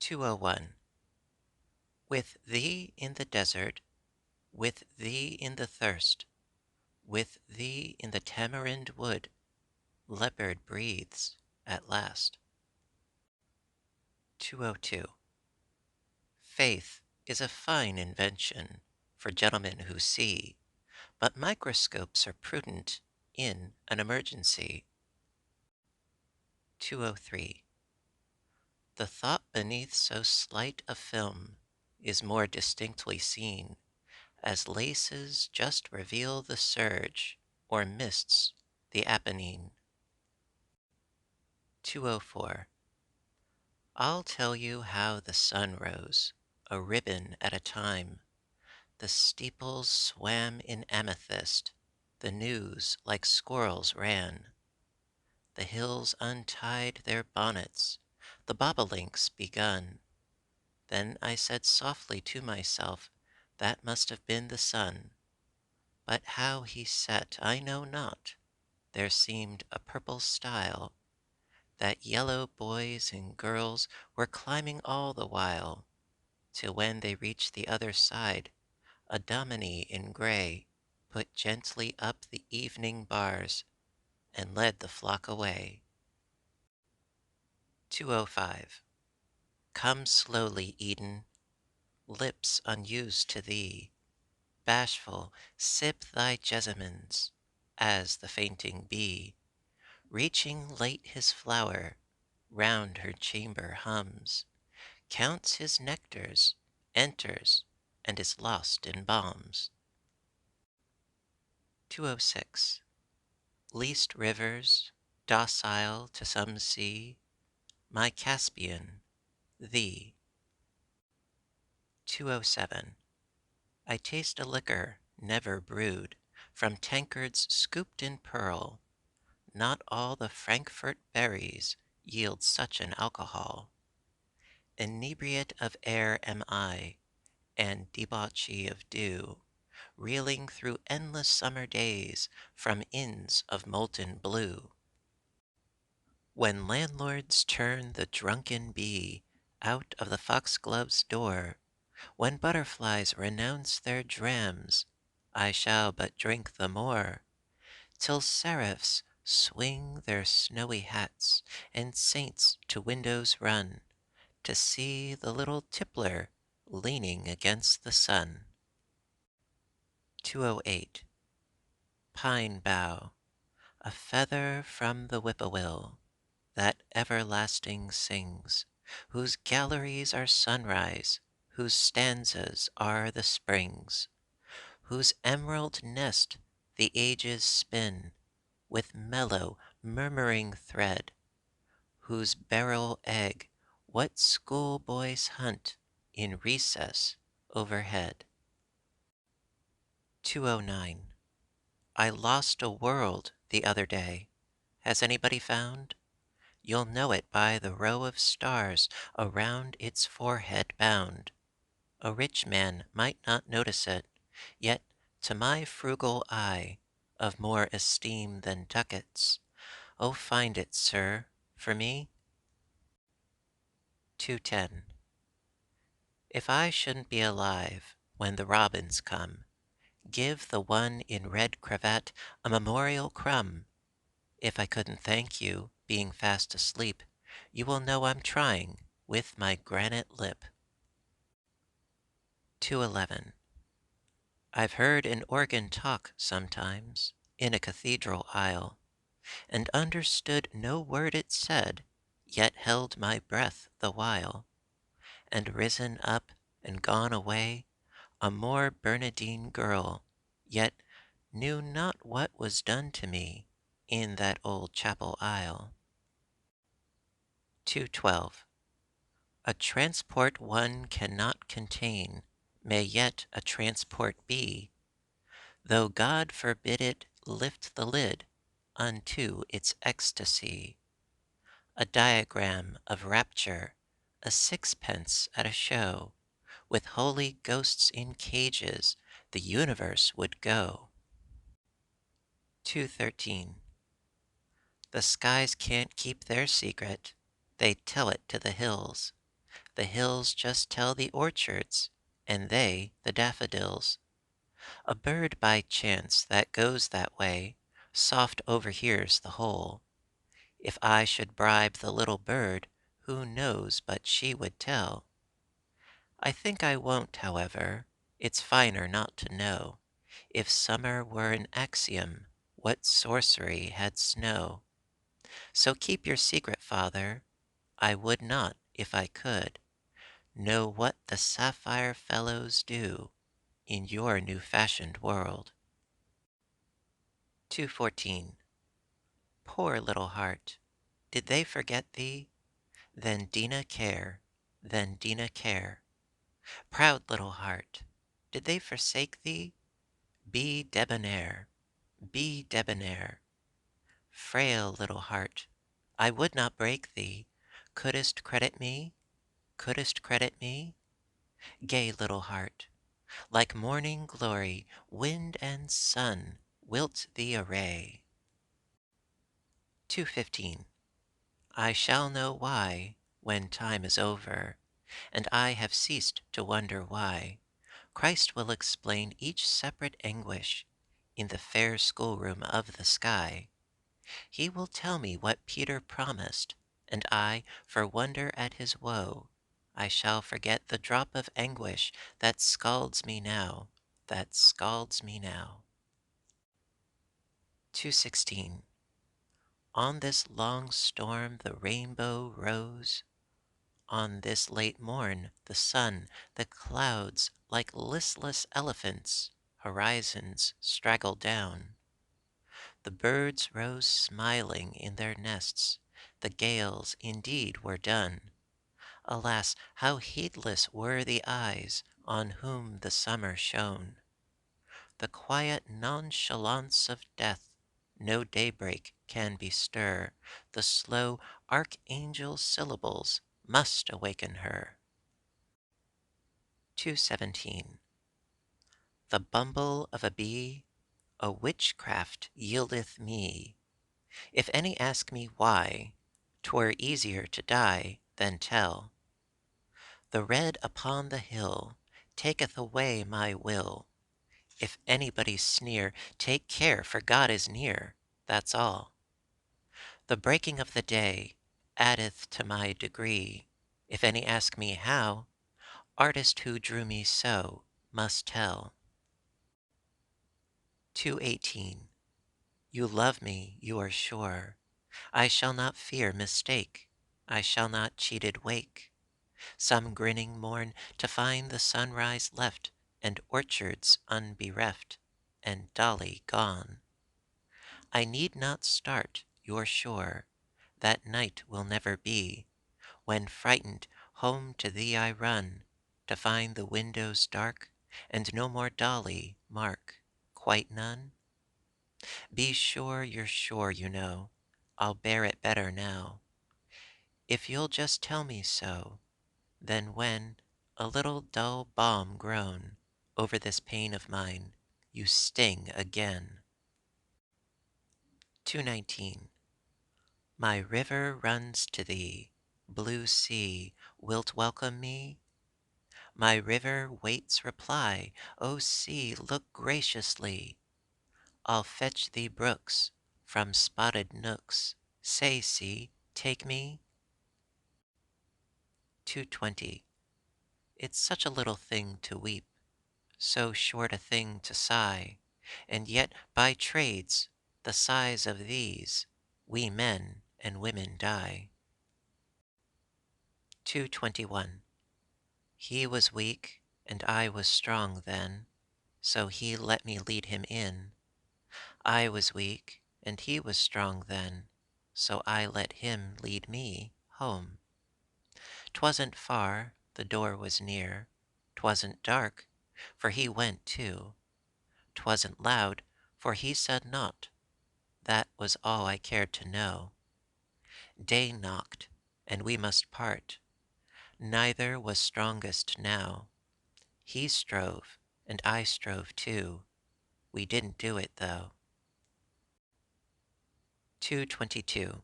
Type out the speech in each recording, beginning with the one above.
201. With thee in the desert, with thee in the thirst, with thee in the tamarind wood, leopard breathes at last. 202. Faith is a fine invention for gentlemen who see, but microscopes are prudent in an emergency. 203. The thought beneath so slight a film is more distinctly seen, as laces just reveal the surge, or mists the Apennine. 204. I'll tell you how the sun rose, a ribbon at a time. The steeples swam in amethyst, the news like squirrels ran. The hills untied their bonnets, the bobolinks begun. Then I said softly to myself, that must have been the sun. But how he set I know not. There seemed a purple stile, that yellow boys and girls were climbing all the while, till when they reached the other side, a dominie in grey put gently up the evening bars and led the flock away. 205. Come slowly, Eden, lips unused to thee, bashful, sip thy jessamines, as the fainting bee, reaching late his flower, round her chamber hums, counts his nectars, enters, and is lost in balms. 206. Least rivers, docile to some sea, my Caspian, thee. 207. I taste a liquor never brewed, from tankards scooped in pearl. Not all the Frankfurt berries yield such an alcohol. Inebriate of air am I, and debauchee of dew, reeling through endless summer days from inns of molten blue. When landlords turn the drunken bee out of the foxglove's door, when butterflies renounce their drams, I shall but drink the more, till seraphs swing their snowy hats, and saints to windows run, to see the little tippler leaning against the sun. 208. Pine bough, a feather from the whippoorwill, that everlasting sings, whose galleries are sunrise, whose stanzas are the springs, whose emerald nest the ages spin with mellow murmuring thread, whose beryl egg what schoolboys hunt in recess overhead. 209. I lost a world the other day. Has anybody found? You'll know it by the row of stars around its forehead bound. A rich man might not notice it, yet to my frugal eye, of more esteem than ducats, oh find it, sir, for me. 210. If I shouldn't be alive when the robins come, give the one in red cravat a memorial crumb. If I couldn't thank you, being fast asleep, you will know I'm trying with my granite lip. 211. I've heard an organ talk sometimes in a cathedral aisle, and understood no word it said, yet held my breath the while, and risen up and gone away, a more Bernardine girl, yet knew not what was done to me in that old chapel aisle. 212. A transport one cannot contain may yet a transport be, though God forbid it lift the lid unto its ecstasy. A diagram of rapture, a sixpence at a show, with holy ghosts in cages, the universe would go. 213. The skies can't keep their secret, they tell it to the hills. The hills just tell the orchards, and they the daffodils. A bird by chance that goes that way soft overhears the whole. If I should bribe the little bird, who knows but she would tell? I think I won't, however. It's finer not to know. If summer were an axiom, what sorcery had snow? So keep your secret, father. I would not, if I could, know what the sapphire fellows do in your new-fashioned world. 214. Poor little heart, did they forget thee? Then Dina care, then Dina care. Proud little heart, did they forsake thee? Be debonair, be debonair. Frail little heart, I would not break thee. Couldst credit me? Couldst credit me? Gay little heart, like morning glory, wind and sun, wilt thee array. 215. I shall know why, when time is over, and I have ceased to wonder why. Christ will explain each separate anguish in the fair schoolroom of the sky. He will tell me what Peter promised, and I, for wonder at his woe, I shall forget the drop of anguish that scalds me now, that scalds me now. 216. On this long storm the rainbow rose. On this late morn the sun, the clouds, like listless elephants, horizons straggled down. The birds rose smiling in their nests, the gales indeed were done. Alas, how heedless were the eyes on whom the summer shone. The quiet nonchalance of death, no daybreak can bestir, the slow archangel syllables must awaken her. 217. The bumble of a bee a witchcraft yieldeth me. If any ask me why, 'twere easier to die than tell. The red upon the hill taketh away my will. If anybody sneer, take care, for God is near, that's all. The breaking of the day addeth to my degree. If any ask me how, artist who drew me so must tell. 218. You love me, you are sure. I shall not fear mistake. I shall not cheated wake. Some grinning morn to find the sunrise left, and orchards unbereft, and Dolly gone. I need not start, you're sure. That night will never be, when frightened home to thee I run, to find the windows dark, and no more Dolly, mark, quite none? Be sure you're sure, you know, I'll bear it better now. If you'll just tell me so, then when, a little dull balm grown over this pain of mine, you sting again. 219. My river runs to thee, blue sea, wilt welcome me? My river waits reply, O sea, look graciously. I'll fetch thee brooks from spotted nooks. Say, sea, take me. 220. It's such a little thing to weep, so short a thing to sigh, and yet by trades, the sighs of these, we men and women die. 221. He was weak, and I was strong then, so he let me lead him in. I was weak, and he was strong then, so I let him lead me home. 'Twasn't far, the door was near. 'Twasn't dark, for he went too. 'Twasn't loud, for he said naught. That was all I cared to know. Day knocked, and we must part. Neither was strongest now. He strove, and I strove too. We didn't do it, though. 222.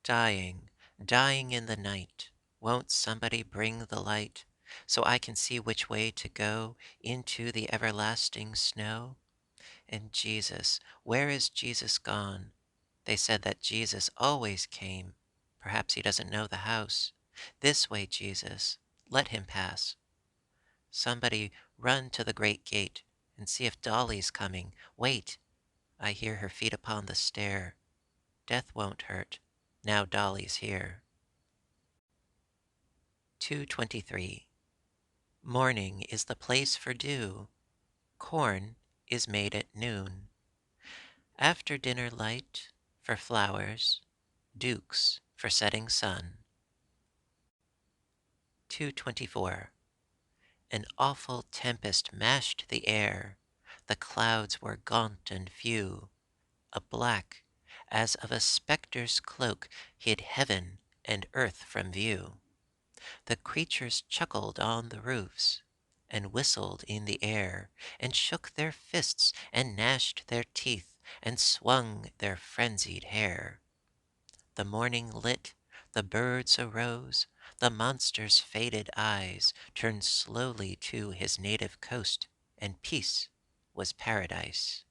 Dying, dying in the night. Won't somebody bring the light so I can see which way to go into the everlasting snow? And Jesus, where is Jesus gone? They said that Jesus always came. Perhaps he doesn't know the house. This way, Jesus. Let him pass. Somebody run to the great gate and see if Dolly's coming. Wait, I hear her feet upon the stair. Death won't hurt. Now Dolly's here. 223. Morning is the place for dew. Corn is made at noon. After dinner light for flowers. Dukes for setting sun. 224. An awful tempest mashed the air. The clouds were gaunt and few. A black, as of a spectre's cloak, hid heaven and earth from view. The creatures chuckled on the roofs, and whistled in the air, and shook their fists, and gnashed their teeth, and swung their frenzied hair. The morning lit, the birds arose, the monster's faded eyes turned slowly to his native coast, and peace was paradise.